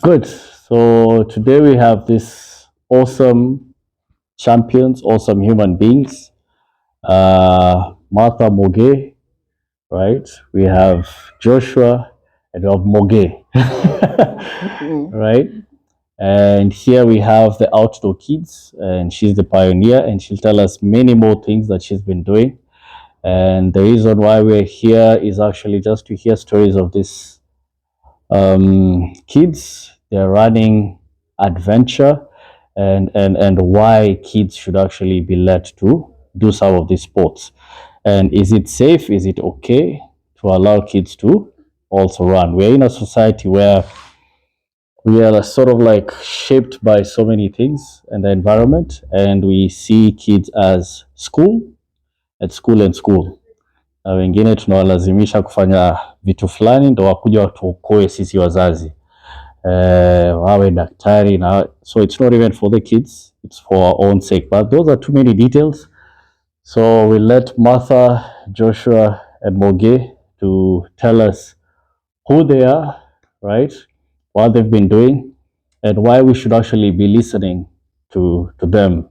Good. So today we have this awesome champions, awesome human beings. Martha Moge, right? We have Joshua and we have Moge, right? And here we have the outdoor kids, and she's the pioneer, and she'll tell us many more things that she's been doing. And the reason why we're here is actually just to hear stories of these kids. They're running adventure, and why kids should actually be let to do some of these sports. And is it safe? Is it okay to allow kids to also run? We're in a society where we are sort of like shaped by so many things and the environment, and we see kids as school and school and school, na wengine tunawalazimisha kufanya vitu fulani ndo wakuja watuokoe sisi wazazi, wawe daktari na, so it's not even for the kids, it's for our own sake, but those are too many details. So we let Martha, Joshua and Moge to tell us who they are, right, what they've been doing, and why we should actually be listening to them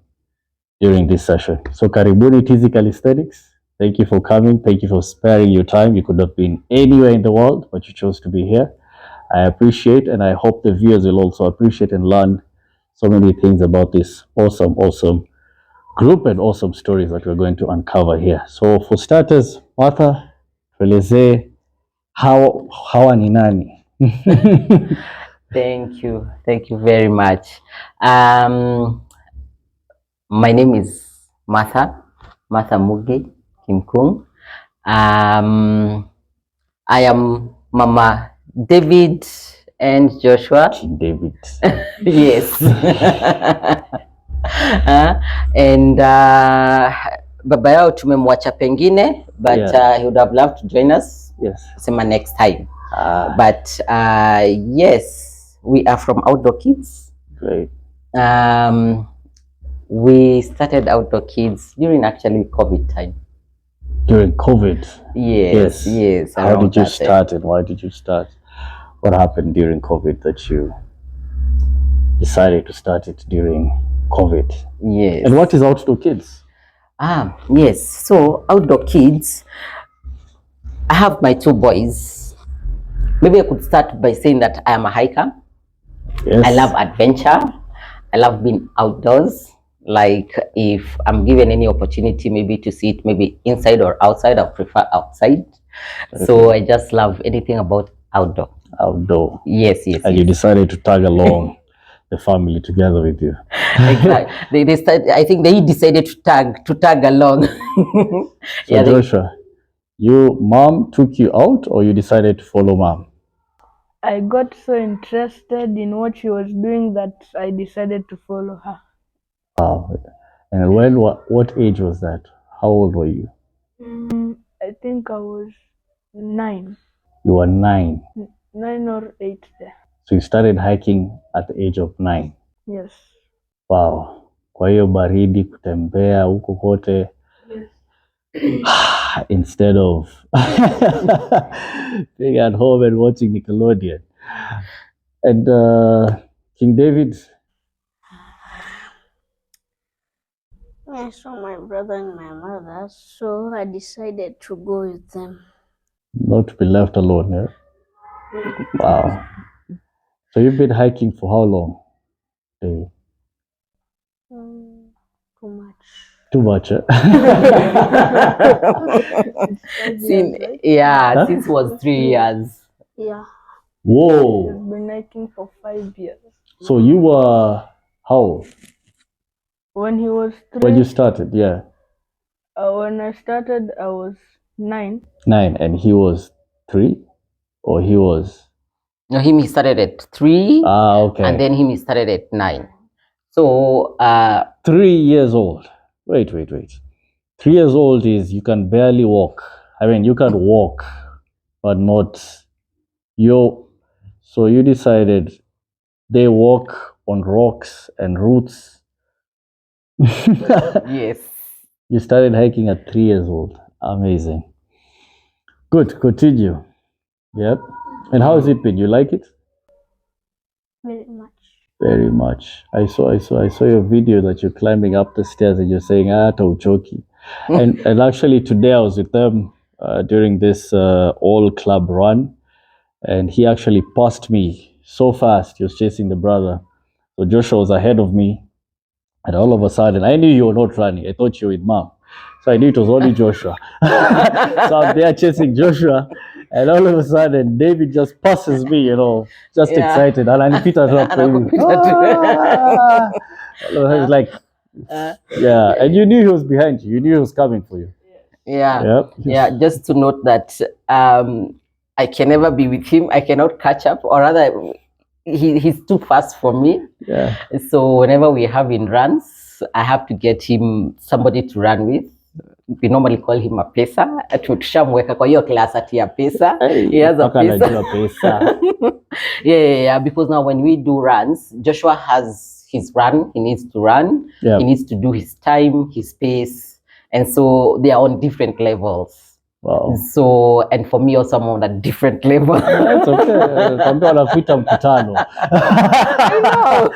during this session. So karibuni TZ Calisthenics. Thank you for coming. Thank you for sparing your time. You could have been anywhere in the world, but you chose to be here. I appreciate, and I hope the viewers will also appreciate and learn so many things about this awesome group and awesome stories that we're going to uncover here. So for starters, Martha, tuelezee hawa ni nani? Thank you very much. My name is Martha Muge Kimkung. I am Mama David and Joshua. King David. Yes. And baba yao tumemwacha pengine, but he would have loved to join us. Yes. Sema next time. But yes, we are from Outdoor Kids. Great. We started Outdoor Kids during actually COVID time. During COVID? Yes. How did you start and why did you start? What happened during COVID that you decided to start it during COVID? Yes. And what is Outdoor Kids? Yes. So Outdoor Kids, I have my two boys. Maybe I could start by saying that I am a hiker. Yes. I love adventure. I love being outdoors. Like if I'm given any opportunity, maybe to see it, maybe inside or outside, I prefer outside. Okay. So I just love anything about outdoor. Outdoor. Yes. And you decided to tag along the family together with you. Exactly. I think they decided to tag along. So Joshua, mom took you out or you decided to follow mom? I got so interested in what she was doing that I decided to follow her. Wow. And what age was that? How old were you? I think I was 9. You were 9? 9 or 8 there. So you started hiking at the age of 9? Yes. Wow. Kwa hiyo baridi kutembea huko kote. Yes. Instead of being at home and watching Nickelodeon. And King David? I saw my brother and my mother, so I decided to go with them. Not to be left alone, yeah? Wow. So you've been hiking for how long? Too much. Too much, eh? Since it was 3 years. Yeah. Whoa. I've been hiking for 5 years. So you were how old? When he was 3. When you started, yeah. When I started, I was 9. 9, and he was 3? Or he was? No, he started at 3. Okay. And then he started at 9. So 3 years old. Wait. 3 years old is you can barely walk. I mean, you can walk, but not you. So you decided they walk on rocks and roots. Yes. You started hiking at 3 years old. Amazing. Good. Continue. Yep. And how has it been? You like it? very much. Very much. I saw your video that you're climbing up the stairs and you're saying, "Ah, Tauchoki." And actually today I was with them during this all club run, and he actually passed me so fast. He was chasing the brother. So Joshua was ahead of me, and all of a sudden, I knew you were not running. I thought you were with mom. So I knew it was only Joshua. So I'm there chasing Joshua, and all of a sudden, David just passes me, just Yeah. excited. And I Peter dropped Anakupita tu. He's like, yeah. And you knew he was behind you. You knew he was coming for you. Yeah. Yep. Yeah. Just to note that I can never be with him. I cannot catch up, or rather, he's too fast for me. Yeah. So whenever we're having runs, I have to get him somebody to run with. We normally call him a pesa. Tushamweka kwa hiyo class ati ya pesa. He has a Mpaka anajua pesa. Yeah. Because now when we do runs, Joshua has his run. He needs to run. Yeah. He needs to do his time, his pace, and so they are on different levels. Wow. So, and for me also, I'm on a different level. That's okay. Kwambia wanakuita mkutano. I know.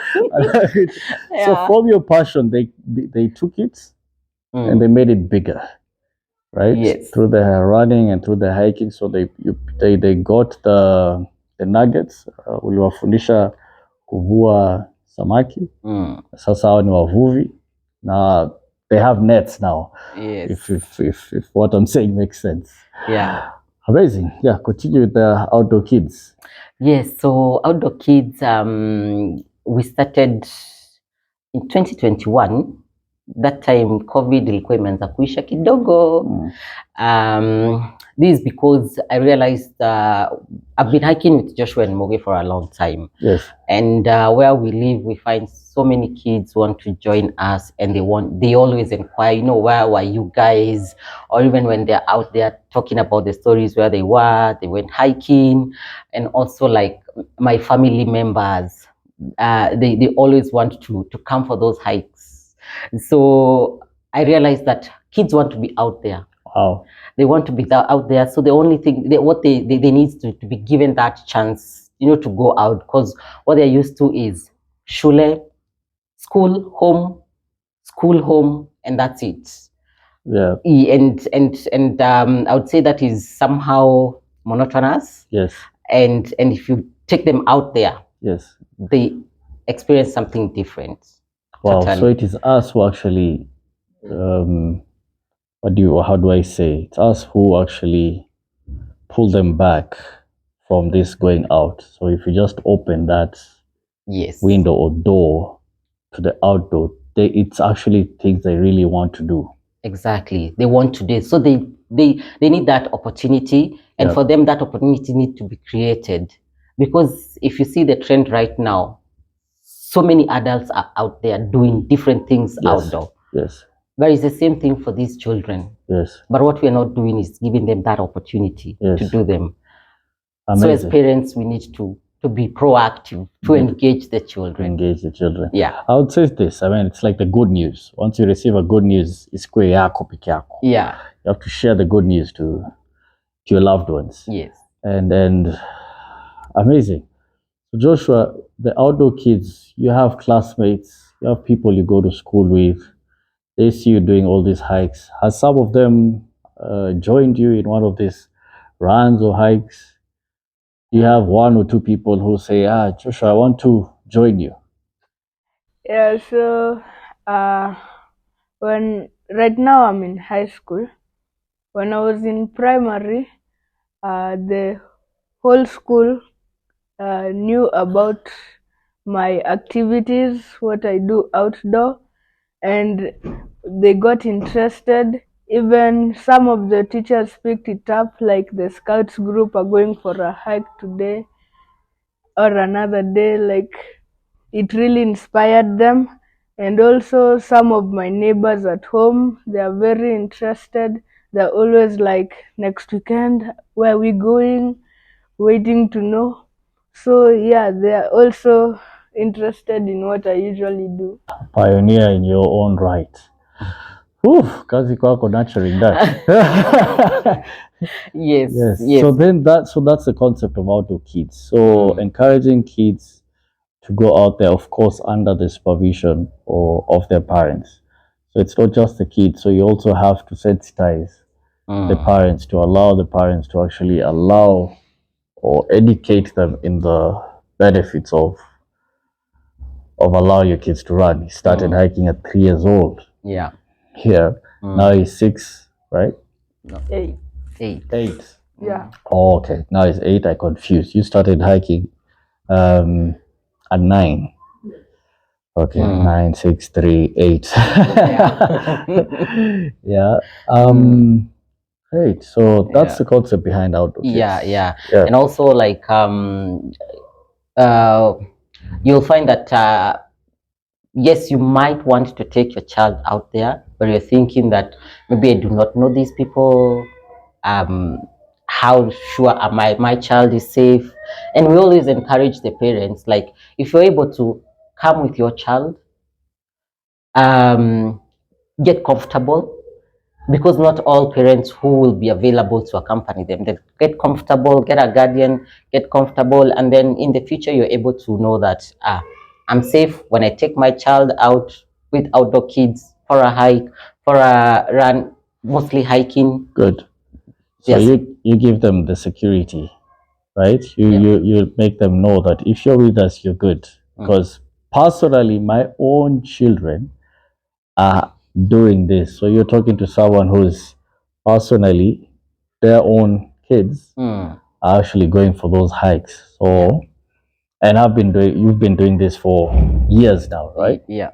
So from your passion, they took it and they made it bigger, right? Yes. Through the running and through the hiking. So they got the nuggets. Uliwafundisha kuvua samaki. Sasa hao ni wavuvi. Now they have nets now. Yes. If what I'm saying makes sense. Yeah. Amazing. Yeah, continue with the outdoor kids. Yes, so outdoor kids, we started in 2021. That time COVID ilikuwa imeanza kuisha kidogo. This is because I realized I've been hiking with Joshua and Moge for a long time. Yes. And where we live, we find so many kids want to join us, and they always inquire, where were you guys? Or even when they're out there talking about the stories where they went hiking. And also like my family members, they always want to come for those hikes. So I realized that kids want to be out there. Wow. They want to be out there. So the only thing, what they need to be given that chance, to go out, because what they're used to is shule, school, home, and that's it. Yeah. And I would say that is somehow monotonous. Yes. And if you take them out there, yes, they experience something different. Wow. Totally. So it is us who actually, how do I say? It's us who actually pull them back from this going out. So if you just open that window or door to the outdoor, it's actually things they really want to do. Exactly. They want to do. So they need that opportunity, and for them that opportunity needs to be created. Because if you see the trend right now, so many adults are out there doing different things outdoor. Yes. But it's the same thing for these children. Yes. But what we're not doing is giving them that opportunity to do them. Amazing. So as parents, we need to be proactive, to engage the children. Yeah. I would say this. I mean, it's like the good news. Once you receive a good news, it's kwe yako peke yako. Yeah. You have to share the good news to your loved ones. Yes. And amazing. So Joshua, the outdoor kids, you have classmates, you have people you go to school with. They see you doing all these hikes. Has some of them joined you in one of these runs or hikes? You have one or two people who say, Joshua, I want to join you. Yeah, so right now I'm in high school. When I was in primary, the whole school knew about my activities, what I do outdoor, and they got interested. Even some of the teachers picked it up, like the scouts group are going for a hike today or another day. Like, it really inspired them. And also some of my neighbors at home, they are very interested. They're always like, next weekend, where are we going? Waiting to know. So yeah, they are also interested in what I usually do. Pioneer in your own right. Kazi kwako nurturing that. Yes. So that's the concept of outdoor kids. So encouraging kids to go out there, of course, under the supervision of their parents. So it's not just the kids. So you also have to sensitize the parents, to allow the parents to actually allow or educate them in the benefits of allow your kids to run. He started hiking at 3 years old. Yeah. Here. Now he's 6, right? No. 8. 8. Yeah. Oh, okay. Now he's 8. I confused. You started hiking at 9. Okay. 9, 6, 3, 8. Yeah. Great. So that's the concept behind outdoor kids. Yeah. And also like you'll find that yes, you might want to take your child out there, but you're thinking that maybe I do not know these people. How sure am I my child is safe? And we always encourage the parents, like if you're able to come with your child, get comfortable, because not all parents who will be available to accompany them. They get comfortable, get a guardian, get comfortable, and then in the future you're able to know that I'm safe when I take my child out with outdoor kids for a hike, for a run, mostly hiking. Good. So Yes. you give them the security, right? You make them know that if you're with us, you're good. Because personally, my own children are doing this. So you're talking to someone who's personally, their own kids are actually going for those hikes. So, and you've been doing this for years now, right? Yeah.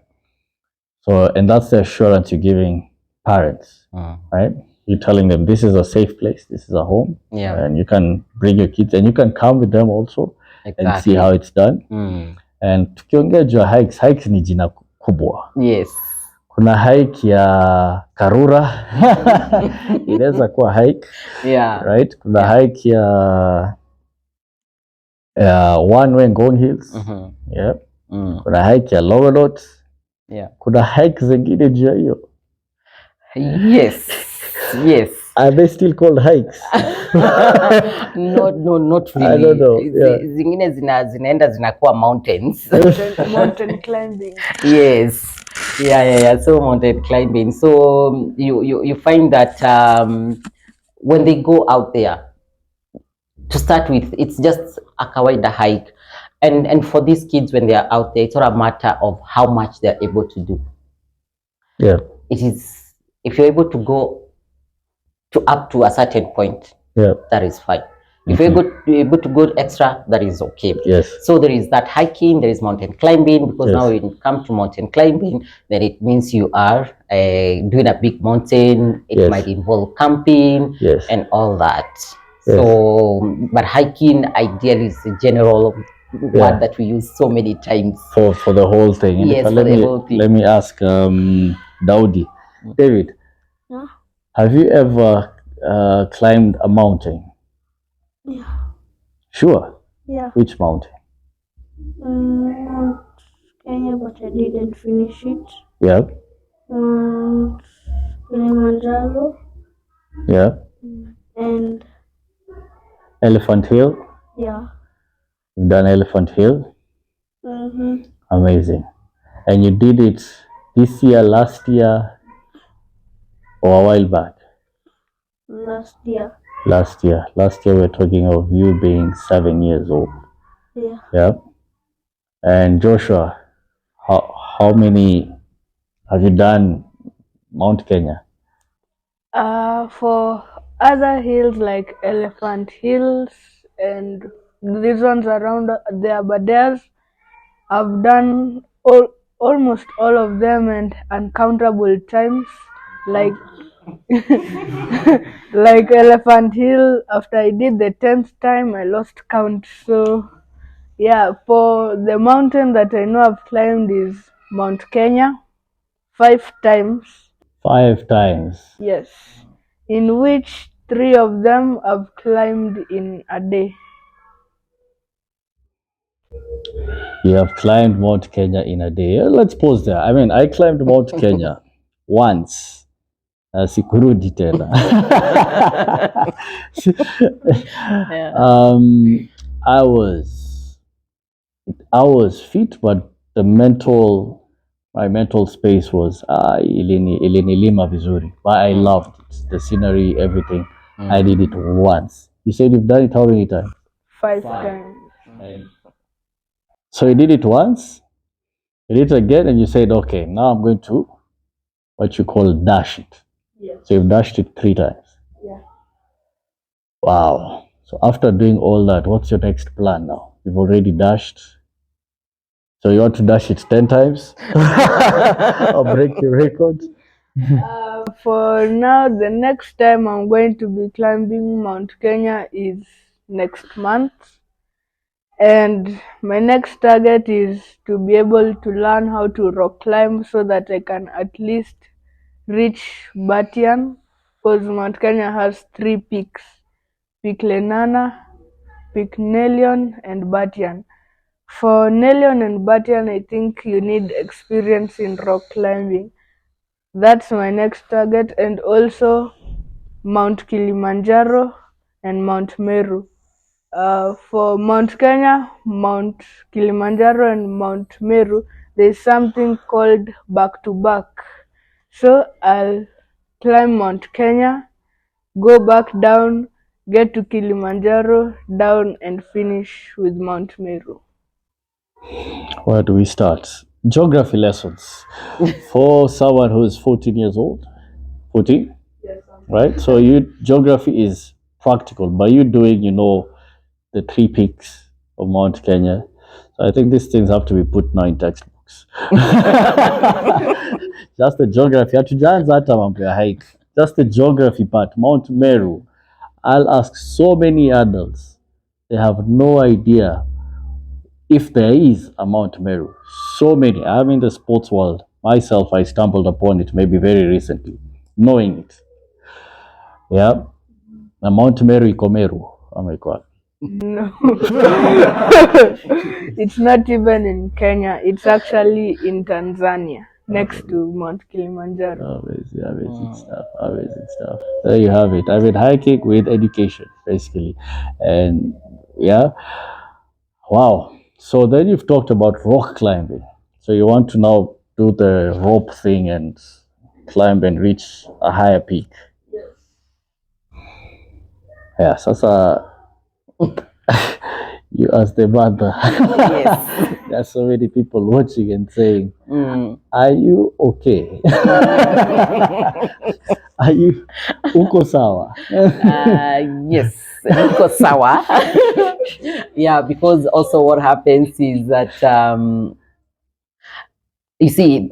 So, and that's the assurance you're giving parents, right? You're telling them this is a safe place, this is a home, and you can bring your kids and you can come with them also and see how it's done. And tukiongea juu ya hikes ni jina kubwa. Yes. Kuna hike ya Karura inaweza kuwa hike, right? Kuna hike ya one way Ngong Hills, kuna hike ya Longonot, kuna hike zingine juu ya hiyo. Yes. Are they still called hikes? Not really. I don't know. Zingine zinaenda zinakuwa mountains. Mountain climbing. Yes. Yeah. So mountain climbing. So you find that when they go out there, to start with, it's just a kawaida hike. And for these kids, when they are out there, it's not a matter of how much they're able to do. Yeah. It is, if you're able to go to up to a certain point, that is fine. If you're able to go extra, that is okay. Yes. So there is that hiking, there is mountain climbing, because now when you come to mountain climbing, then it means you are doing a big mountain. It might involve camping and all that. So, but hiking ideally is a general word that we use so many times. For the whole thing. And Yes, for the whole thing. Let me ask Daudi. David, have you ever climbed a mountain? Yeah. Sure. Yeah. Which mountain? Mount Kenya, but I didn't finish it. Yeah. Mount Kilimanjaro. Yeah. And Elephant Hill. yeah. You've done Elephant Hill. Amazing. And you did it this year, last year, or a while back? Last year. Last year we're talking of you being 7 years old. Yeah. And Joshua, how many have you done Mount Kenya? For other hills like Elephant Hills and these ones around there, but there's I've done almost all of them and uncountable times, like like Elephant Hill. After I did the 10th time, I lost count. So yeah, for the mountain that I know I've climbed is Mount Kenya 5 times. 5 times? Yes, in which 3 of them I've climbed in a day. You have climbed Mount Kenya in a day. Let's pause there. I mean, I climbed Mount Kenya once. Sikurudi tena. I was I was fit, but my mental space was ilinilima vizuri. But I loved it, the scenery, everything. I did it once. You said you've done it how many times? 5 times. So you did it once, you did it again, and you said, okay, now I'm going to what you call dash it. Yes. So you've dashed it 3 times. Yeah. Wow. So after doing all that, what's your next plan now? You've already dashed. So you want to dash it 10 times? Or break the record? For now, the next time I'm going to be climbing Mount Kenya is next month. And my next target is to be able to learn how to rock climb so that I can at least reach Batian, because Mount Kenya has 3 peaks: Peak Lenana, Peak Nelion, and Batian. For Nelion and Batian, I think you need experience in rock climbing. That's my next target, and also Mount Kilimanjaro and Mount Meru. For Mount Kenya, Mount Kilimanjaro, and Mount Meru, there's something called back to back. So I'll climb Mount Kenya, go back down, get to Kilimanjaro, down, and finish with Mount Meru. Where do we start? Geography lessons for someone who is 14 years old. 14? Yes, Right? So geography is practical, but you doing, the 3 peaks of Mount Kenya. So I think these things have to be put now in textbooks. Just the geography. Hatujaanza hata mambo ya hike. Just the geography part. Mount Meru. I'll ask so many adults. They have no idea if there is a Mount Meru. So many. I'm in the sports world. Myself, I stumbled upon it maybe very recently, knowing it. Yeah. Na Mount Meru iko Meru. Oh my God. No. It's not even in Kenya. It's actually in Tanzania, next to Mount Kilimanjaro. Amazing stuff. Amazing stuff. There you have it. I mean, hiking with education, basically. And yeah. Wow. So then you've talked about rock climbing. So you want to now do the rope thing and climb and reach a higher peak. Yeah, sasa you as the mother. Yes. There are so many people watching and saying, are you okay? Are you uko sawa? Yes, niko sawa. Yeah, because also what happens is that you see,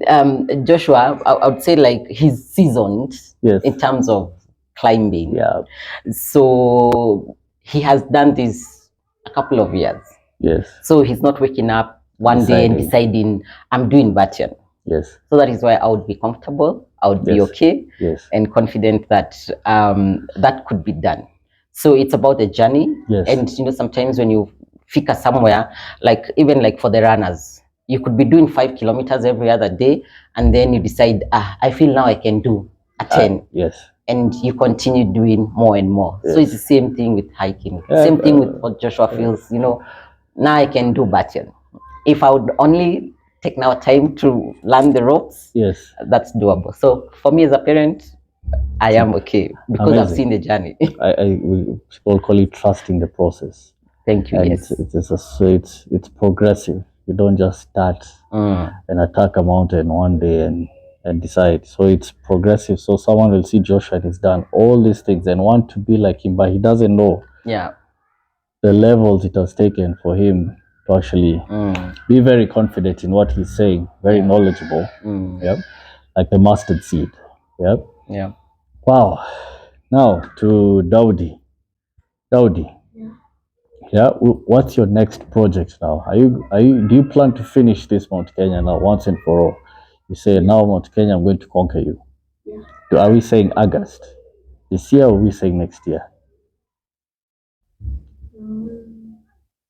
Joshua, I would say like he's seasoned Yes. in terms of climbing. Yeah. So he has done this a couple of years. Yes. So he's not waking up one day and deciding I'm doing Batian. Yes. So that is why I would be comfortable, I would be okay, Yes. and confident that that could be done. So it's about the journey. Yes. And sometimes when you fika somewhere, like even like for the runners, you could be doing 5 kilometers every other day, and then you decide, I feel now I can do a 10. Yes. And you continue doing more and more. Yes. So it's the same thing with hiking. Same thing with what Joshua feels, now I can do Batian. If I would only take now time to learn the ropes, Yes. that's doable. So for me as a parent, I am okay because I've Amazing. seen the journey. People call it trusting the process. Thank you. And Yes. it's progressive. You don't just start and attack a mountain one day and decide. So it's progressive. So someone will see Joshua and he's done all these things and want to be like him, but he doesn't know the levels it has taken for him to actually be very confident in what he's saying, very knowledgeable. Yep. Like the mustard seed. Yep. Yeah. Wow. Now to Daudi. Yeah, what's your next project now? Do you plan to finish this Mount Kenya now once and for all? You say now Mount Kenya, I'm going to conquer you. Yeah. Are we saying August this year, or are we saying next year?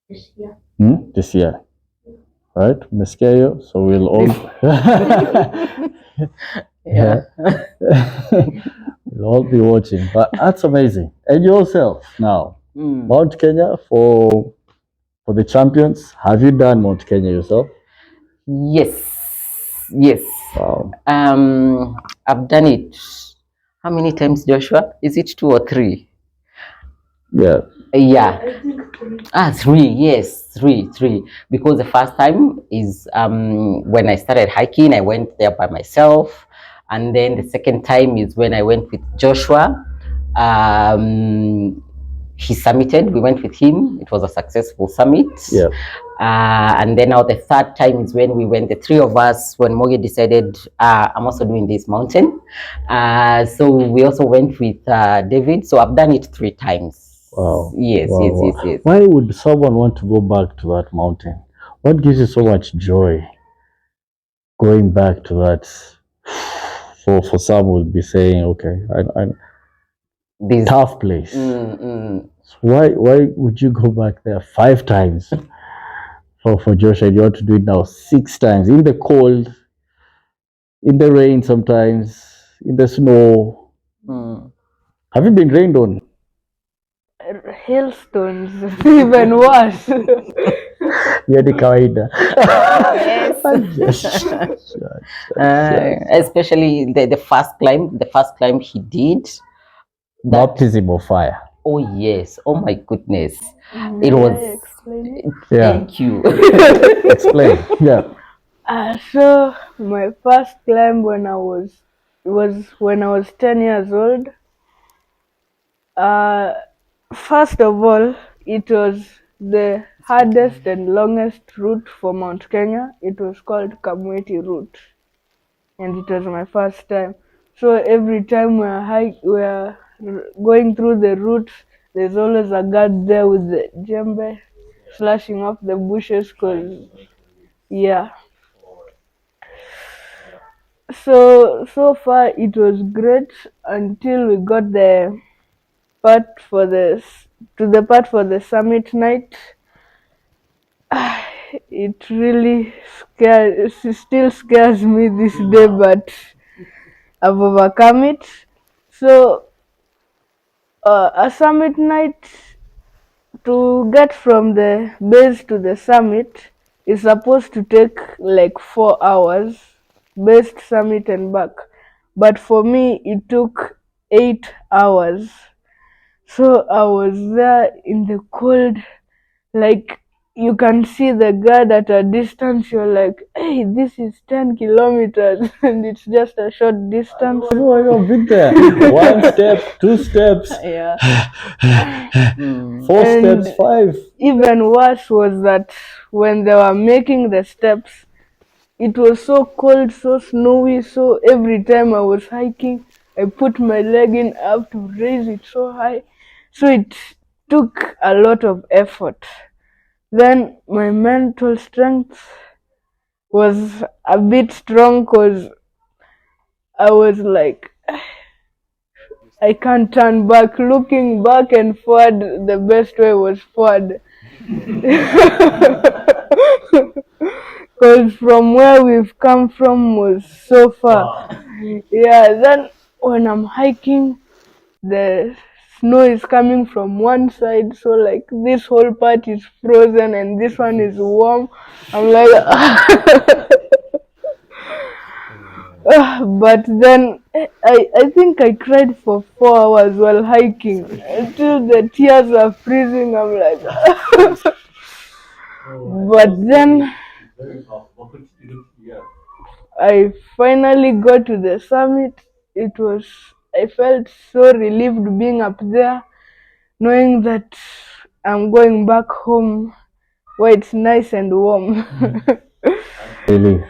This year. This year. Right? Mescayo, so we'll all Yeah. we'll all be watching. But that's amazing. And yourself now. Mount Kenya for for the champions. Have you done Mount Kenya yourself? Yes. Wow. I've done it. How many times, Joshua? Is it 2 or 3? Yeah. Yeah. Three. Yes, three. Because the first time is when I started hiking, I went there by myself, and then the second time is when I went with Joshua. He summited. We went with him. It was a successful summit. Yeah. And then now the third time is when we went, the three of us, when Mogi decided, I'm also doing this mountain. So we also went with David. So I've done it 3 times. Wow. Yes, Wow, yes, wow. yes, yes. Why would someone want to go back to that mountain? What gives you so much joy going back to that? For some would be saying, okay, I This tough place. mm. Why would you go back there 5 times? For Joshua, you want to do it now 6 times in the cold, in the rain sometimes, in the snow. Have you been rained on? Hailstones, even worse. Yeah, the kawaida. Yes. Yes. Especially the first climb he did. Baptism of fire. Oh yes. Oh my goodness. May It was. I explain it? Yeah. Thank you. Explain. Yeah. So my first climb when I was when I was 10 years old. First of all, it was the hardest and longest route for Mount Kenya. It was called Kamweti route, and it was my first time. So every time we're going through the route, there's always a guard there with the djembe slashing off the bushes, cause yeah. So far it was great until we got the part for the part for the summit night. It really still scares me this day, but I've overcome it. So a summit night, to get from the base to the summit, is supposed to take like 4 hours, base to summit and back. But for me, it took 8 hours. So I was there in the cold, like you can see the guard at a distance. You're like, hey, this is 10 kilometers and it's just a short distance. I know, I've been there. 1 step, 2 steps, Yeah. 4 And steps, 5. even worse was that when they were making the steps, it was so cold, so snowy. So every time I was hiking, I put my leg in up to raise it so high. So it took a lot of effort. Then my mental strength was a bit strong because I was like, I can't turn back. Looking back and forward, the best way was forward. Because from where we've come from was so far. Yeah, then when I'm hiking, the snow is coming from one side, so like this whole part is frozen and this one is warm. I'm like, but then I think I cried for 4 hours while hiking until the tears are freezing. I'm like, but then I finally got to the summit. I felt so relieved being up there, knowing that I'm going back home where it's nice and warm. Really.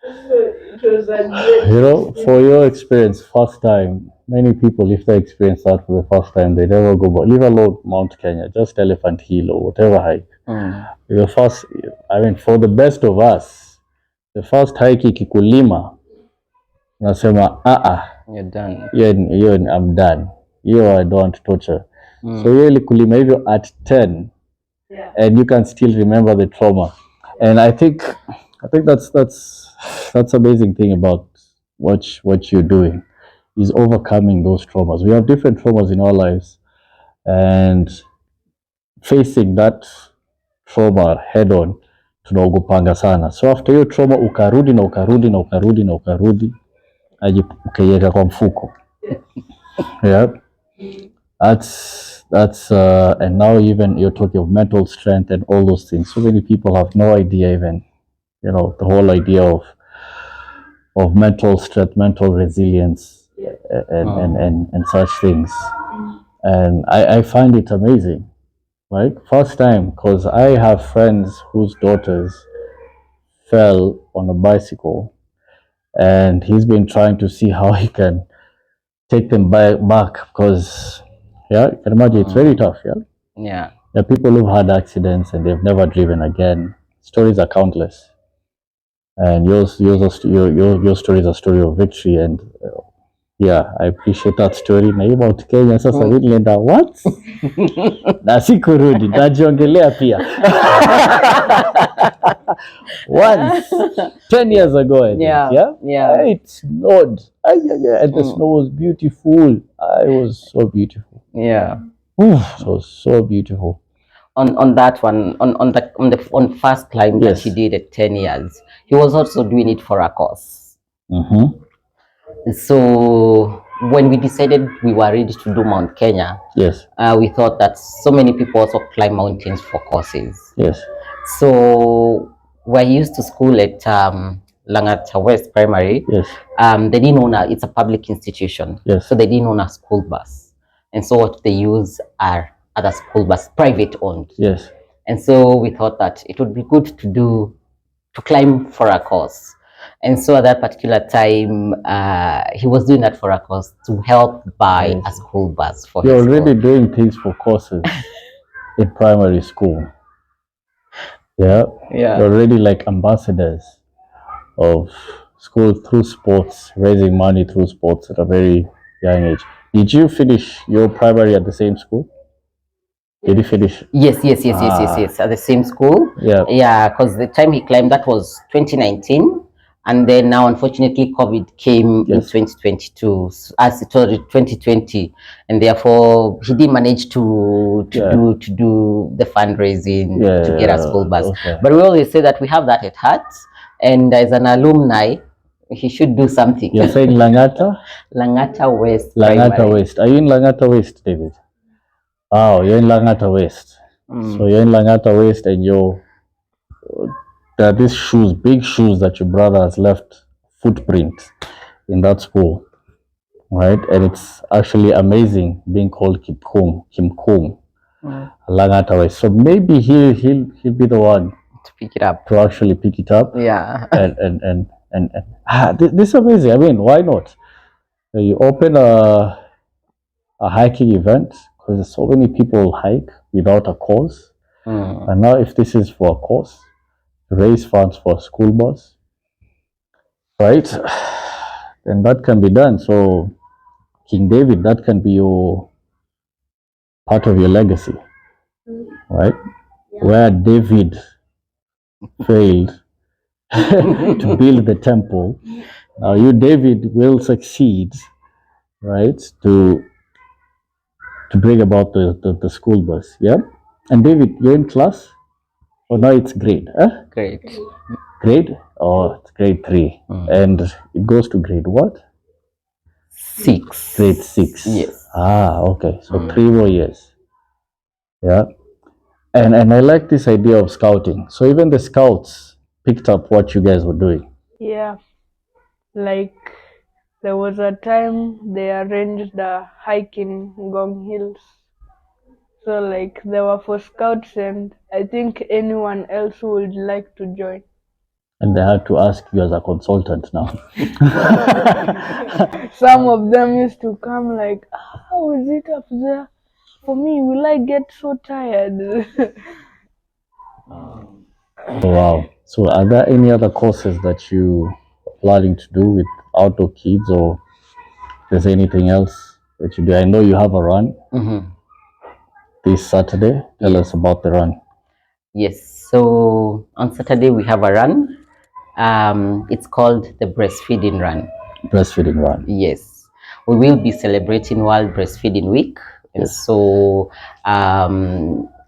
It was a great You know, for your experience, first time, many people, if they experience that for the first time, they never go back, leave alone Mount Kenya, just Elephant Hill or whatever hike. The first, I mean, for the best of us, the first hike ikikulima, unasema, You're done. hiyo I'm done. Hiyo I don't want torture. So hiyo ilikulima hivyo at 10, Yeah. and you can still remember the trauma. And I think that's amazing thing about what you're doing is overcoming those traumas. We have different traumas in our lives, and facing that trauma head on, tunaogopanga sana. So after hiyo trauma ukarudi na ukarudi na ukarudi na ukarudi ukaiweka kwa mfuko. Yeah. That's and now even you're talking of mental strength and all those things. So many people have no idea even, you know, the whole idea of mental strength, mental resilience, and such things. And I find it amazing. Like first time, because I have friends whose daughters fell on a bicycle, and he's been trying to see how he can take them back because yeah, you can imagine it's very tough. Yeah. There are people who've had accidents and they've never driven again. Stories are countless, and your story is a story of victory. And yeah, I appreciate that story. Na hiyo Mount Kenya sasa nilienda what? Na sikurudi, najiongelea pia. Once 10 years ago, I think. Yeah. It snowed. And the snow was beautiful. It was so beautiful. Yeah. It was so beautiful. On that one, on first climb that he did at 10 years, he was also doing it for a cause. So when we decided we were ready to do Mount Kenya, we thought that so many people also climb mountains for causes. So we're used to school at Langata West Primary. They didn't own it's a public institution. So they didn't own a school bus. And so what they use are other school bus, private owned. And so we thought that it would be good to climb for a cause. And so at that particular time, he was doing that for a cause to help buy a school bus for You're his already school. doing things for causes in primary school. You're already like ambassadors of school through sports, raising money through sports at a very young age. Did you finish your primary at the same school? Did you finish? Yes. At the same school. Yeah, because the time he climbed, that was 2019. And then now, unfortunately, COVID came in 2022, as it was 2020, and therefore he didn't manage to do the fundraising to get a school bus. But we always say that we have that at heart, and as an alumni, he should do something. You're saying Langata? Langata West. Langata Primary. West. Are you in Langata West, David? Oh, you're in Langata West. So you're in Langata West, and there are these shoes, big shoes that your brother has left footprint in that school, right? And it's actually amazing being called Kim Kung, Langata West. So maybe he'll be the one To pick it up. to actually pick it up. Yeah. And this is amazing. I mean, why not? You open a hiking event because so many people hike without a cause, and now if this is for a cause, raise funds for a school bus, right? Then that can be done. So King David, that can be your part of your legacy, right? Where David failed to build the temple, now you, David, will succeed, right? To bring about the school bus. And David, you're in class? Oh, no, it's grade. Great. Grade? Oh, it's grade 3. And it goes to grade what? 6. Grade 6. Yes. Okay. So 3 more years. And I like this idea of scouting. So even the scouts picked up what you guys were doing. Yeah. Like there was a time they arranged a hike in Ngong Hills. So like they were for scouts, and I think anyone else who would like to join. And they had to ask you as a consultant now. Some of them used to come like, how is it up there? For me, will I get so tired? Wow. So are there any other courses that you are planning to do with outdoor kids, or there's anything else that you do? I know you have a run this Saturday. Tell us about the run. Yes. So on Saturday we have a run. It's called the Breastfeeding Run. Breastfeeding run. Yes. We will be celebrating World Breastfeeding Week. And so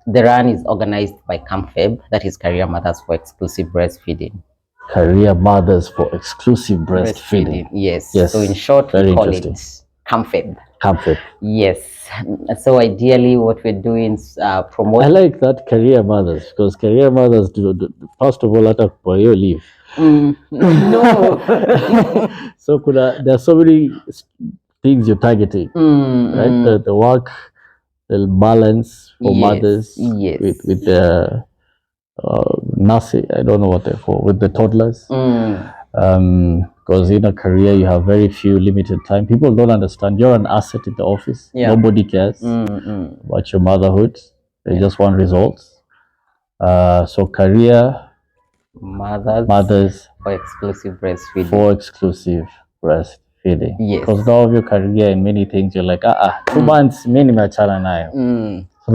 The run is organized by CAMFEB, that is Career Mothers for Exclusive Breastfeeding. Career Mothers for Exclusive Breastfeeding. Yes. Yes. So in short, Very we call interesting. it CAMFEB. Comfort. Yes. So ideally, what we're doing is promote. I like that Career Mothers, because Career Mothers do first of all let us buy your leave. No. So there are so many things you're targeting, right? The work, the balance for Yes, mothers yes. with the nursery, I don't know what they're for, with the toddlers. Because in a career you have very few limited time. People don't understand you're an asset in the office. Yeah. Nobody cares about your motherhood. They just want results. So career mothers for exclusive breastfeeding. for exclusive breastfeeding. Yes. Because now of your career in many things you're like 2 months minimum chana nayo. So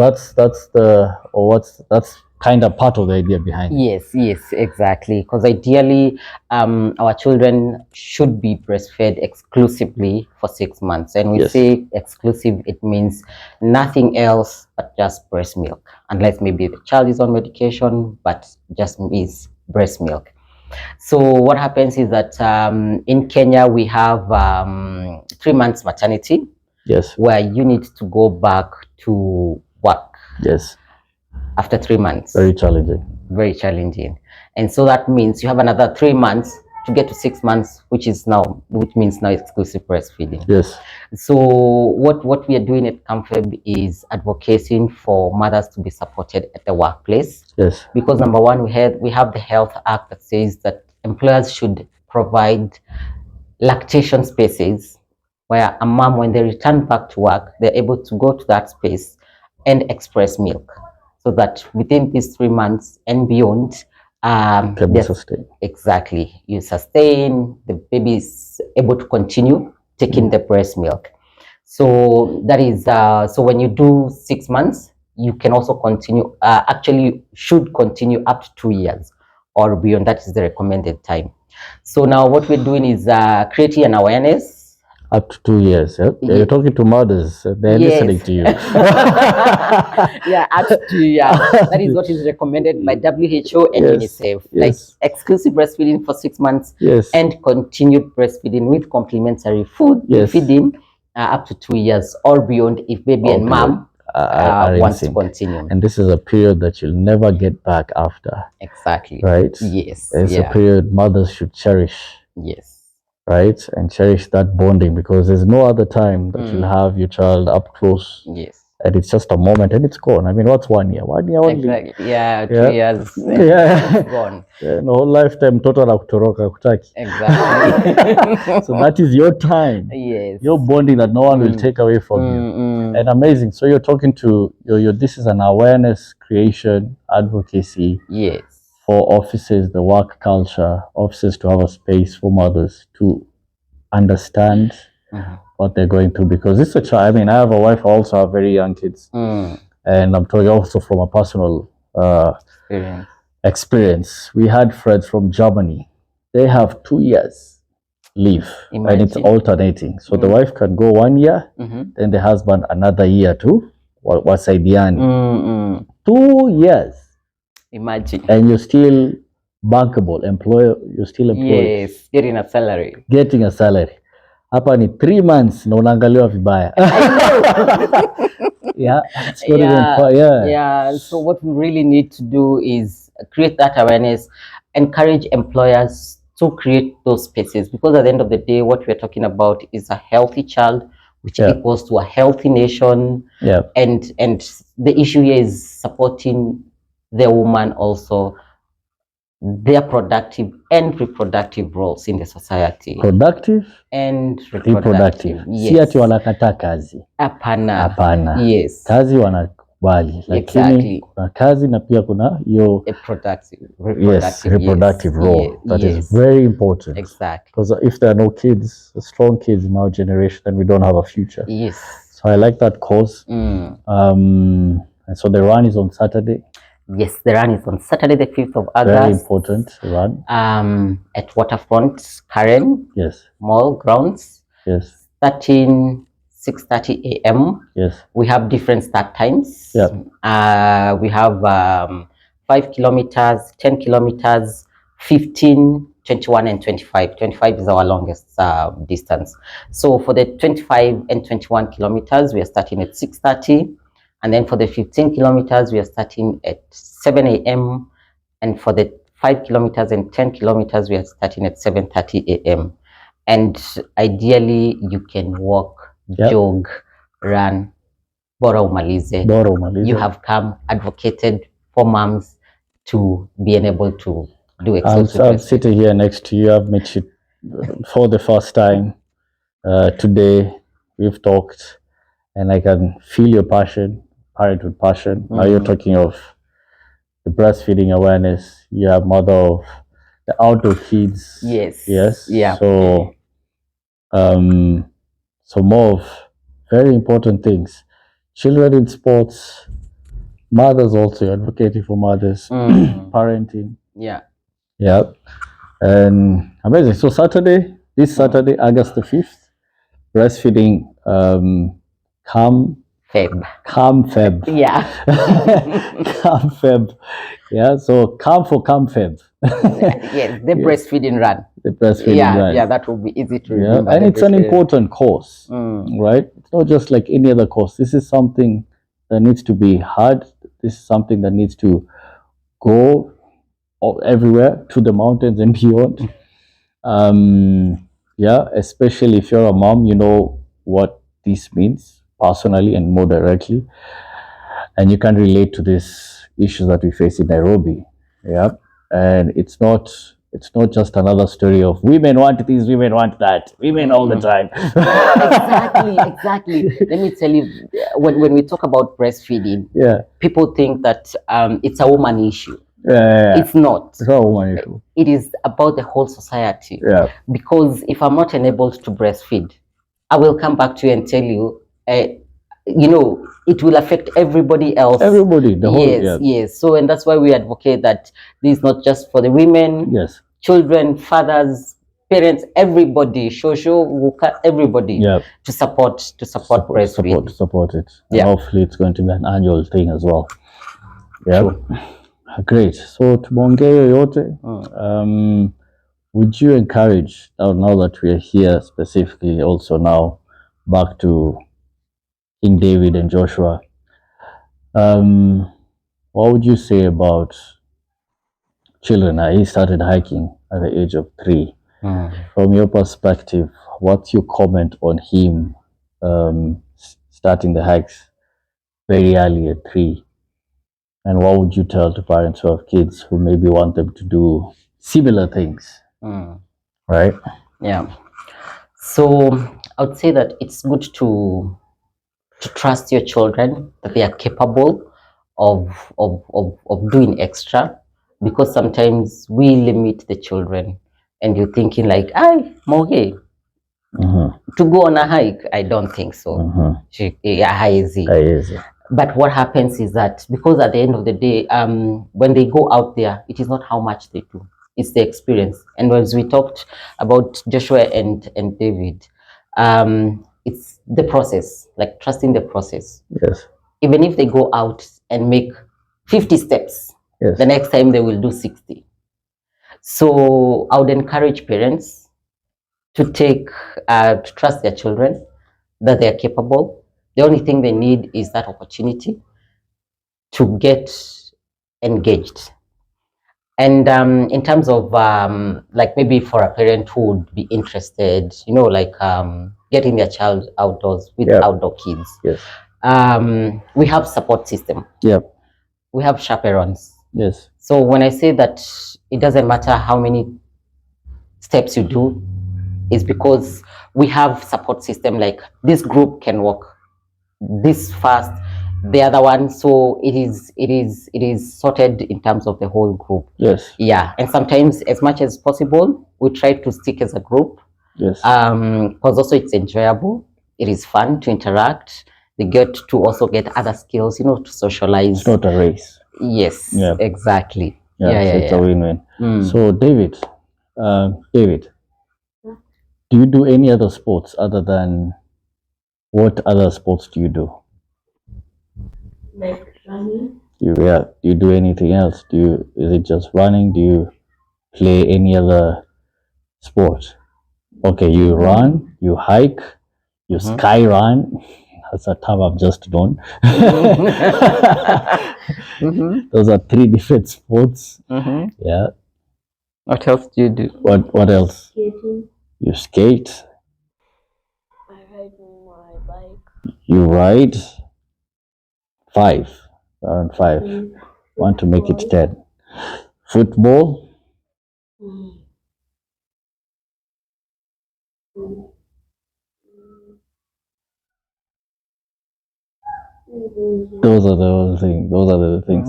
that's kind of part of the idea behind it. Yes, exactly. Because ideally, our children should be breastfed exclusively for 6 months. And we Yes. say exclusive, it means nothing else but just breast milk. Unless maybe the child is on medication, but just is breast milk. So what happens is that in Kenya, we have 3 months maternity. Yes. Where you need to go back to work. Yes. After 3 months. Very challenging. Very challenging. And so that means you have another 3 months to get to 6 months, which means now exclusive breastfeeding. Yes. So what we are doing at CAMFEB is advocating for mothers to be supported at the workplace. Yes. Because number one, we have the Health Act that says that employers should provide lactation spaces where a mom, when they return back to work, they're able to go to that space and express milk, so that within these 3 months and beyond, Can be sustained. Exactly, you sustain, the baby is able to continue taking the breast milk. So that is so when you do 6 months, you can also continue. Actually, you should continue up to 2 years or beyond. That is the recommended time. So now what we're doing is creating an awareness. Up to 2 years. Yeah? You're talking to mothers. They're listening to you. Yeah, up to 2 years. That is what is recommended by WHO and UNICEF. Like exclusive breastfeeding for 6 months and continued breastfeeding with complementary food feeding up to 2 years or beyond if baby and mom wants to continue. And this is a period that you'll never get back after. Exactly. Right? Yes. It's a period mothers should cherish. Yes. Right? And cherish that bonding, because there's no other time that you'll have your child up close. Yes. And it's just a moment and it's gone. I mean, what's 1 year? 1 year only. Exactly. Yeah, 2 years. It's gone. No whole lifetime total kutoroka kutaki. Exactly. So that is your time. Yes. Your bonding that no one will take away from you. And amazing. So you're talking to this is an awareness creation advocacy. Yes. For offices, the work culture, offices to have a space for mothers to understand what they're going through, because it's a child. I mean, I have a wife, I also have very young kids, and I'm talking also from a personal experience. We had friends from Germany. They have 2 years leave. Imagine. And it's alternating. So the wife can go 1 year, then the husband another year too. Wasaidiani. 2 years. Imagine. And you're still bankable, employer, you're still employed. Yes, getting a salary. Getting a salary. Hapa ni 3 months na unaangaliwa vibaya. Yeah. So what we really need to do is create that awareness, encourage employers to create those spaces, because at the end of the day, what we're talking about is a healthy child, which equals to a healthy nation. Yeah. And the issue here is supporting the woman also, their productive and reproductive roles in the society. Productive and reproductive. Yes. Si ati wanakataa kazi. Hapana. Yes. Kazi wanakubali. Lakini kuna kazi na pia kuna hiyo reproductive role. That is very important. Exactly. Because if there are no kids, strong kids in our generation, then we don't have a future. Yes. So I like that cause. And so the run is on Saturday. Yes, the run is on Saturday, the 5th of August. Very important run. At Waterfront Karen. Yes. Mall grounds. Yes. Starting 6:30 a.m. Yes. We have different start times. Yeah. We have 5 kilometers, 10 kilometers, 15, 21, and 25. 25 is our longest distance. So for the 25 and 21 kilometers, we are starting at 6:30. And then for the 15 kilometers, we are starting at 7 a.m. And for the 5 kilometers and 10 kilometers, we are starting at 7:30 a.m. And ideally, you can walk, jog, run, bora umalize. Bora umalize. You have come, advocated for moms to be able to do exclusive I'm breastfeeding. sitting here next to you. I've met you for the first time today. We've talked, and I can feel your passion, parenthood passion. Now you're talking of the breastfeeding awareness. You're a mother of the outdoor kids. Yes. Yes. Yeah. So, so more of very important things. Children in sports, mothers also advocating for mothers, parenting. Yeah. Yeah. And amazing. So this Saturday, August the 5th, breastfeeding Calm Feb. Yeah. Calm Feb. Yeah. So calm for Calm Feb. Yes, the breastfeeding run. The breastfeeding run. Yeah, that will be easy to Yeah. remember. And it's an important course, right? It's not just like any other course. This is something that needs to be hard. This is something that needs to go everywhere, to the mountains and beyond. Yeah, especially if you're a mom, you know what this means personally and more directly, and you can relate to these issues that we face in Nairobi. Yeah, and it's not just another story of women want this, women want that, women all the time. Exactly. Let me tell you, when we talk about breastfeeding, Yeah, people think that it's a woman issue. yeah. It's not. It's not a woman issue. It is about the whole society. Yeah. Because if I'm not enabled to breastfeed, I will come back to you and tell you, you know, it will affect everybody else. Everybody, the whole. Yes, Yeah. yes. So, and that's why we advocate that this is not just for the women. Yes. Children, fathers, parents, everybody, everybody, Yeah. to support breastfeeding. Support it. Yeah. And hopefully it's going to be an annual thing as well. Yeah. True. Great. So tumeongea yote. Would you encourage, now that we are here specifically also now back to King David and Joshua, what would you say about children? He started hiking at the age of 3. From your perspective, what's your comment on him starting the hikes very early at 3? And what would you tell to parents who have kids who maybe want them to do similar things? Right? Yeah. So I would say that it's good to trust your children that they are capable of doing extra, because sometimes we limit the children and you're thinking like, Moge, to go on a hike. I don't think so. Easy. But what happens is that, because at the end of the day, when they go out there, it is not how much they do, it's the experience. And as we talked about Joshua and David, it's the process, like trusting the process. Yes. Even if they go out and make 50 steps, Yes. the next time they will do 60. So I would encourage parents to to trust their children, that they are capable. The only thing they need is that opportunity to get engaged. And in terms of like maybe for a parent who would be interested, you know, like getting their child outdoors with outdoor kids. Yes. We have support system. Yep. We have chaperones. Yes. So when I say that it doesn't matter how many steps you do, is because we have support system, like this group can walk this fast, the other one, so it is sorted in terms of the whole group. Yes. Yeah. And sometimes, as much as possible, we try to stick as a group. Yes. Because also it's enjoyable, it is fun to interact, they get to also get other skills, you know, to socialize. It's not a race. Yes. Yeah. Exactly. So it's a win-win. So David, do you do any other sports other than What other sports do you do? Like running. Do you do anything else? Is it just running? Do you play any other sport? Okay, you run, you hike, you sky run. That's a term I've just known. Those are three different sports. Yeah. What else do you do? What else? Skating. You skate, I ride my bike. you ride. Five. Around five. Want to make it 10. Football. Those are the things. Those are the things.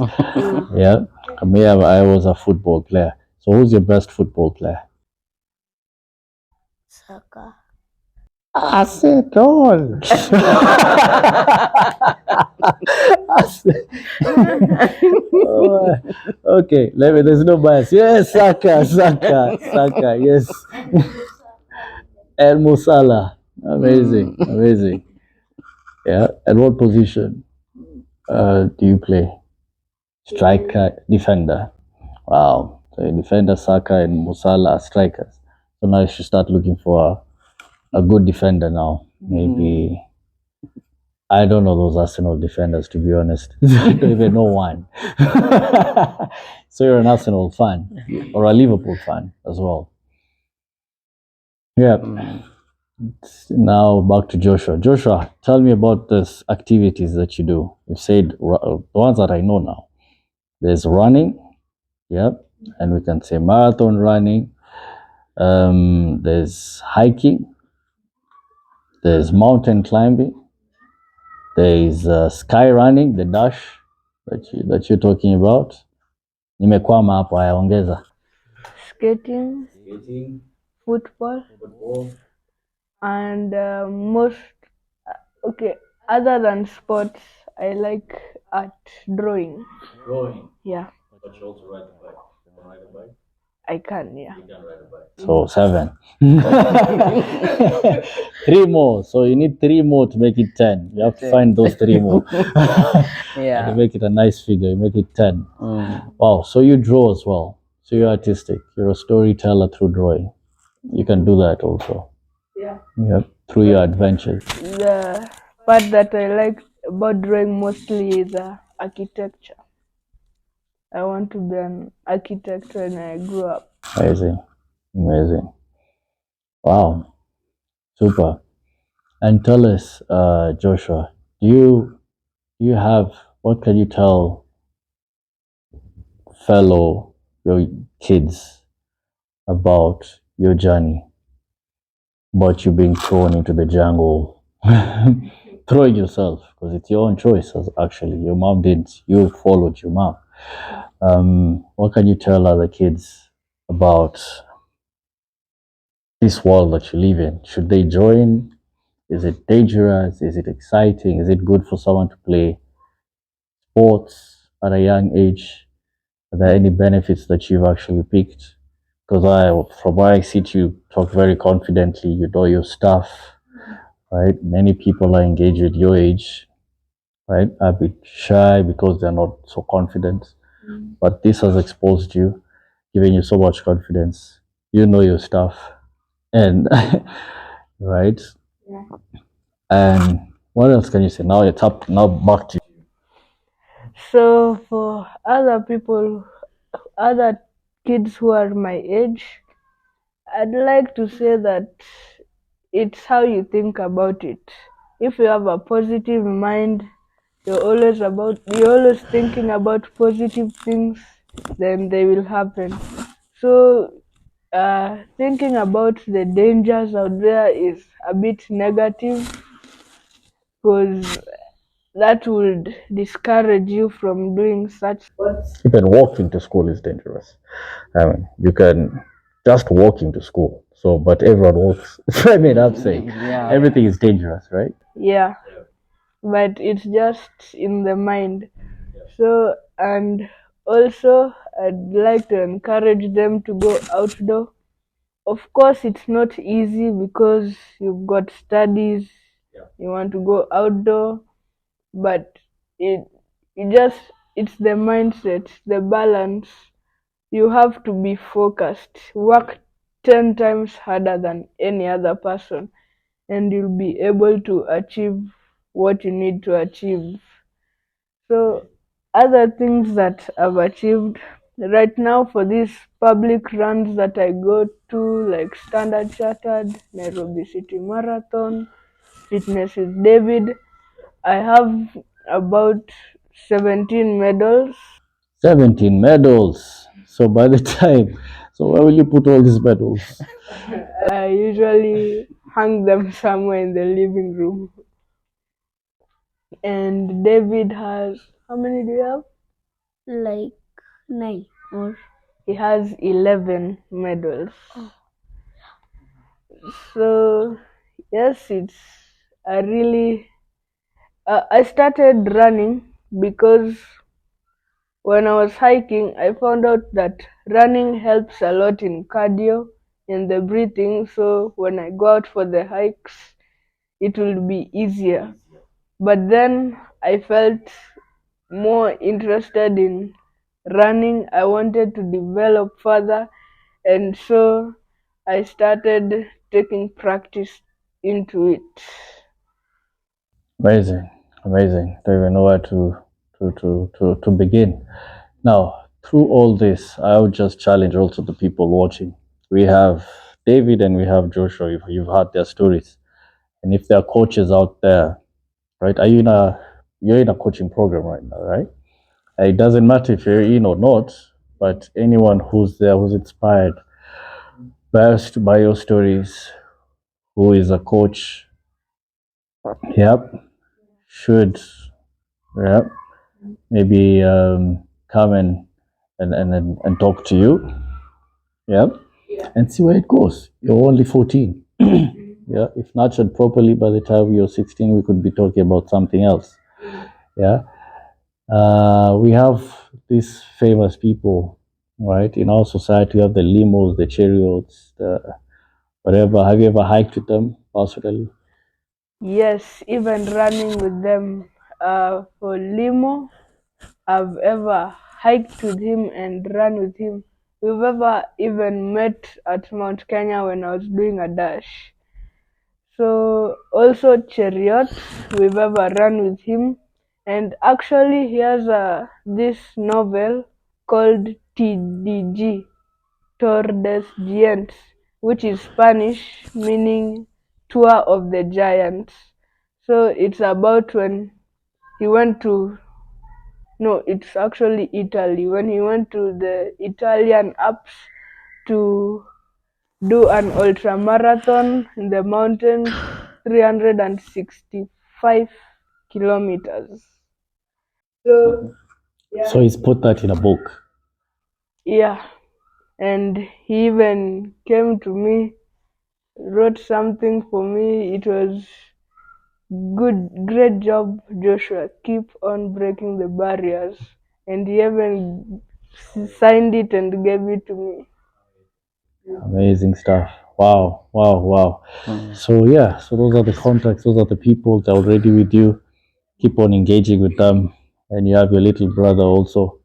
Yeah. I was a football player. So who's your best football player? Soccer. I said goal. Oh, okay, there's no bias. Yes, Saka, yes. El Musala. Amazing, amazing. Yeah. At what position do you play? Striker, defender. Wow. So defender, Saka, and Musala are strikers. So now you should start looking for a good defender now. Maybe I don't know those Arsenal defenders, to be honest. I don't even know one. So you're an Arsenal fan or a Liverpool fan as well. Yeah. Now back to Joshua. Joshua, tell me about these activities that you do. You said the ones that I know now. There's running, yep, and we can say marathon running. There's hiking. There's mountain climbing. There's sky running, the dash that you're talking about. Nimekwama hapo, haya ongeza. Skating. Football. And most okay, other than sports, I like art, drawing. Drawing. Yeah, But you also ride a bike. Can you ride a bike? I can. Yeah. You can ride a bike. So 7. 3 more. So you need 3 more to make it 10. You have to find those 3 more. Yeah. And you make it a nice figure. You make it 10. Wow. So you draw as well. So you're artistic. You're a storyteller through drawing. You can do that also. Yeah. Yep. Through your adventures. The part that I like about drawing mostly is architecture. I want to be an architect when I grow up. Amazing. Amazing. Wow. Super. And tell us, Joshua, do you have, what can you tell fellow your kids about your journey, about you being thrown into the jungle, throwing yourself, because it's your own choice, actually. Your mom didn't, you followed your mom. What can you tell other kids about this world that you live in? Should they join? Is it dangerous? Is it exciting? Is it good for someone to play sports at a young age? Are there any benefits that you've actually picked? Because from what I see, you talk very confidently. You know your stuff, right? Many people are engaged with your age, right? A bit shy because they're not so confident. But this has exposed you, given you so much confidence. You know your stuff, and right. Yeah. And what else can you say? Now it's up. Now back to you. So for other people, other kids who are my age, I'd like to say that it's how you think about it. If you have a positive mind, you're always thinking about positive things, then they will happen. So thinking about the dangers out there is a bit negative, because that would discourage you from doing such sports. Even walking to school is dangerous. I mean, you can just walk into school. So, but everyone walks. I mean, I'm saying everything is dangerous, right? Yeah, but it's just in the mind. So, and also, I'd like to encourage them to go outdoor. Of course, it's not easy because you've got studies, you want to go outdoor, but it it's the mindset, the balance. You have to be focused, work 10 times harder than any other person, and you'll be able to achieve what you need to achieve. So, other things that I've achieved right now for these public runs that I go to, like Standard Chartered, Nairobi City Marathon, Fitness with David, I have about 17 medals. 17 medals. So by the time, so where will you put all these medals? I usually hang them somewhere in the living room. And David has, how many do you have? Like 9 or He has 11 medals. So, yes, it's a really. I started running because when I was hiking, I found out that running helps a lot in cardio and the breathing. So, when I go out for the hikes, it will be easier. But then I felt more interested in running. I wanted to develop further, and so I started taking practice into it. Amazing, amazing. Don't even know where to begin. Now, through all this, I would just challenge also the people watching. We have David and we have Joshua. You've heard their stories, and if there are coaches out there, right? You're in a coaching program right now, right? It doesn't matter if you're in or not, but anyone who's there who's inspired by your stories, who is a coach, yep, should, yep, maybe come and talk to you, yep, and see where it goes. You're only 14. Yeah, if nurtured properly, by the time you're 16, we could be talking about something else. Yeah, we have these famous people, right? In our society, we have the limos, the chariots, the whatever. Have you ever hiked with them personally? Yes, even running with them. For Limo, I've ever hiked with him and run with him. We've ever even met at Mount Kenya when I was doing a dash. So also Chariot, we've ever run with him, and actually he has this novel called TDG, Tour des Giants, which is Spanish, meaning Tour of the Giants. So it's about when he went to, no, it's actually Italy, when he went to the Italian Alps to do an ultra marathon in the mountains, 365 kilometers. So, So he's put that in a book. yeah, and he even came to me, wrote something for me. It was great job, Joshua. Keep on breaking the barriers. And he even signed it and gave it to me. Amazing stuff. Wow, wow, wow. So yeah, so those are the contacts, those are the people that are already with you. Keep on engaging with them. And you have your little brother also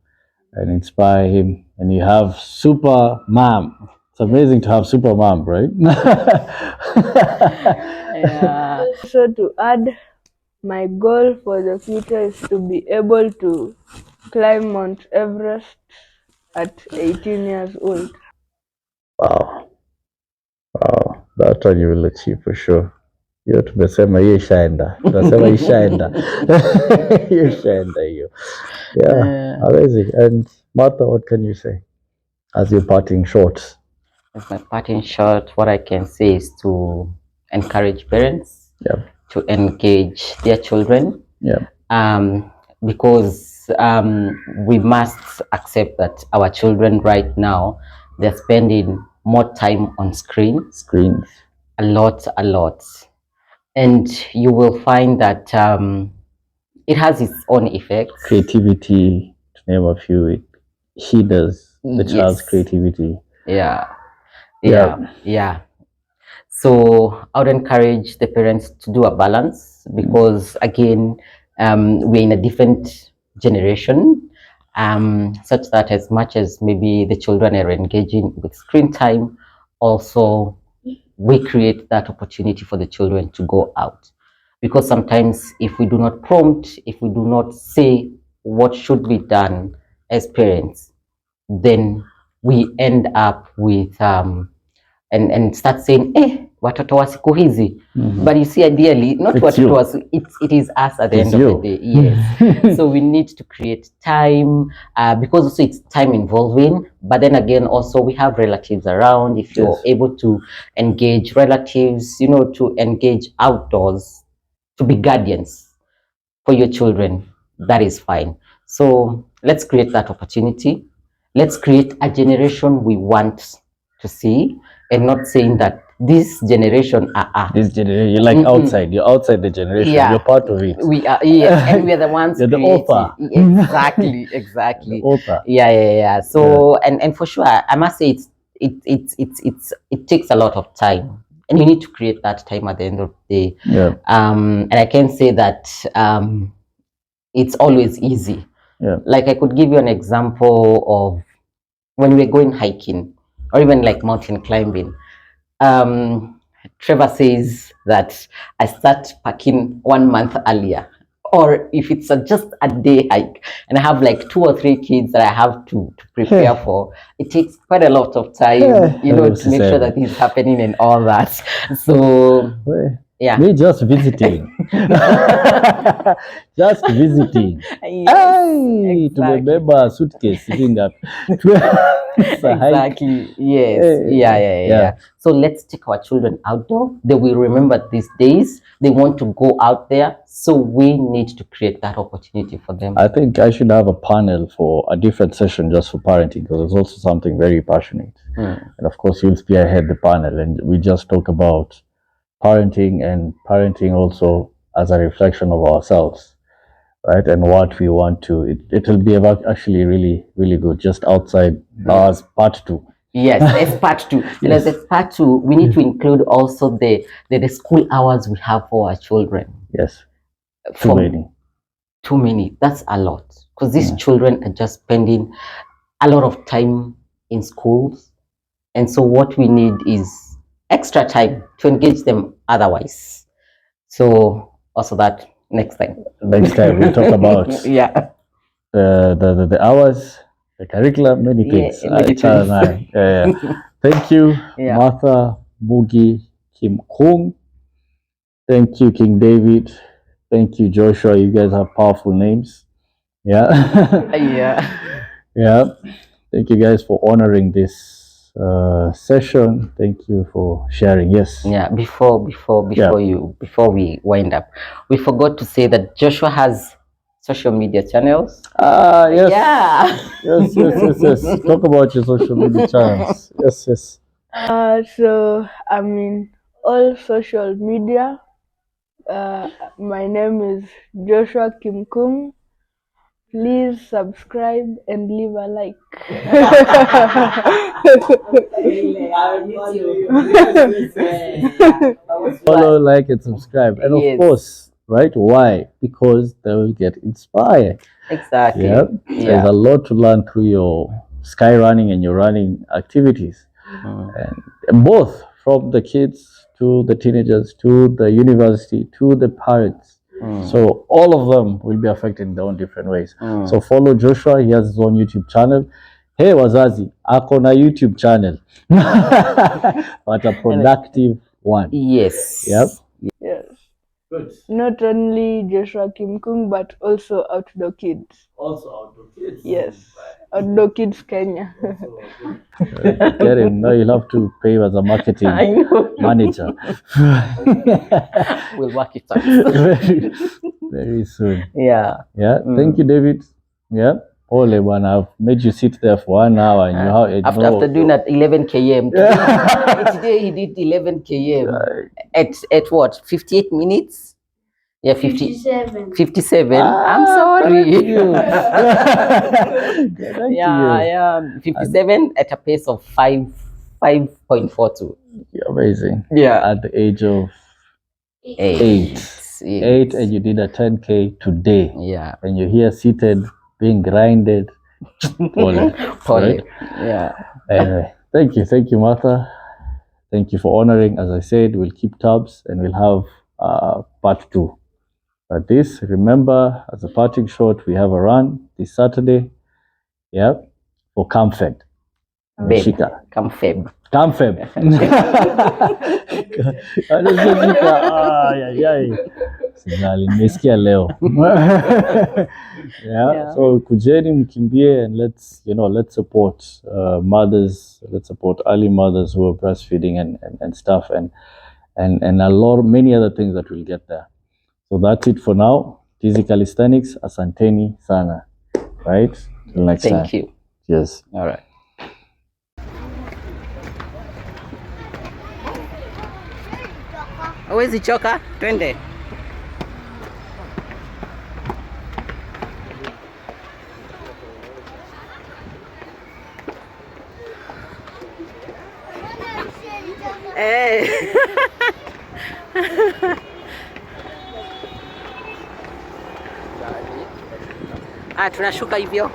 and inspire him. And you have super mom. It's amazing to have super mom, right? Yeah. So to add, my goal for the future is to be able to climb Mount Everest at 18 years old. Wow, wow. That one you will achieve for sure. Hiyo tumesema hiyo ishaenda, tunasema ishaenda. Hiyo ishaenda hiyo. Yeah, amazing. And Martha, what can you say as your parting shot? As my parting shot, what I can say is to encourage parents Yeah, to engage their children, yeah, because we must accept that our children right now, they're spending more time on screens, screens. a lot, and you will find that it has its own effects. Creativity, to name a few, it hinders the child's Yes. creativity. Yeah, Yeah. yeah. So I would encourage the parents to do a balance, because again, we're in a different generation, such that as much as maybe the children are engaging with screen time, also we create that opportunity for the children to go out. Because sometimes if we do not prompt, if we do not say what should be done as parents, then we end up with and start saying, watoto wa siku hizi. But you see, ideally, not It's watoto you. wa it is us at the It's end you. of the day. Yes. So we need to create time, because also it's time involving, but then again, also we have relatives around. If you're Yes. able to engage relatives, to engage outdoors, to be guardians for your children, that is fine. So let's create that opportunity. Let's create a generation we want to see, and not saying that this generation This generation, you're like outside. You're outside the generation. Yeah. You're part of it. We are, yes, and we are the ones You're the creating. author. Exactly. The author. Yeah. So and for sure, I must say it takes a lot of time, and you need to create that time at the end of the day. Yeah. And I can say that it's always easy. Yeah. Like I could give you an example of when we're going hiking, or even like mountain climbing. Trevor says that I start packing 1 month earlier, or if it's just a day hike and I have like 2 or 3 kids that I have to prepare for, it takes quite a lot of time, to make sure that it's happening and all that. So yeah, me just visiting. Just visiting. Yes, Tumebeba suitcase sitting up. Exactly. Yes. Yeah. So let's take our children outdoor. They will remember these days. They want to go out there. So we need to create that opportunity for them. I think I should have a panel for a different session just for parenting, because it's also something very passionate. And of course, you'll spearhead the panel, and we just talk about parenting, and parenting also as a reflection of ourselves, right? And what we want to. It'll be actually really, really good. Just outside as part 2. Yes, as part 2. And as part 2, we need to include also the school hours we have for our children. Yes. Too many. Too many. That's a lot, because these children are just spending a lot of time in schools, and so what we need is extra time to engage them otherwise. So also that next time we talk about the hours, the curriculum, many things. Thank you, Martha, Mugi, Kim Kung. Thank you, King David. Thank you, Joshua. You guys have powerful names. Yeah. Thank you guys for honoring this session. Thank you for sharing. Yes. Yeah. Before we wind up, we forgot to say that Joshua has social media channels. Yes. Yeah. Yes. Talk about your social media channels. Yes. So I'm in all social media. My name is Joshua Kim Kung. Please subscribe and leave a like. Follow, like, and subscribe. And of course, right? Why? Because they will get inspired. Exactly. There's a lot to learn through your sky running and your running activities. And both from the kids to the teenagers to the university to the parents. So all of them will be affected in their own different ways. So follow Joshua. He has his own YouTube channel. Hey wazazi, ako na YouTube channel. But a productive one. Yes. Yes. Good. Not only Joshua Kim Kung, but also Outdoor Kids. Also Outdoor Kids? Yes. Outdoor Kids Kenya. Get him. No, you'll have to pay him as a marketing manager. We'll work it out. Very soon. Yeah. Thank you, David. Ole, man, I've made you sit there for 1 hour, and after doing that 11 km. Today he did 11 km at what? 58 minutes? Yeah, 57. I'm sorry. Thank you. Yeah. 57 at a pace of 5 5.42. Amazing. Yeah. At the age of 8. Yes. 8, and you did a 10K today. Yeah. And you're here seated, being grinded. Pole. Pole. Right? Yeah. Anyway, thank you, Martha. Thank you for honoring. As I said, we'll keep tabs and we'll have part 2. But this, remember, as a parting shot, we have a run this Saturday. Yeah, for Camfed. Babe, come Feb. Camfed. Sijali, nimesikia leo. Yeah, so kujeni mkimbie, and let's support mothers, let's support early mothers who are breastfeeding and stuff, and many other things that will get there. So that's it for now. Tizi Calisthenics, asanteni sana. Right? Till next time. Thank you. Yes. All right. Huwezi choka, twende. Tunashuka hivyo.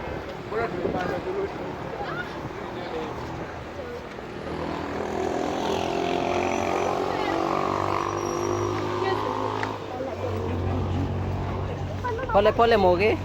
Pole pole Moge.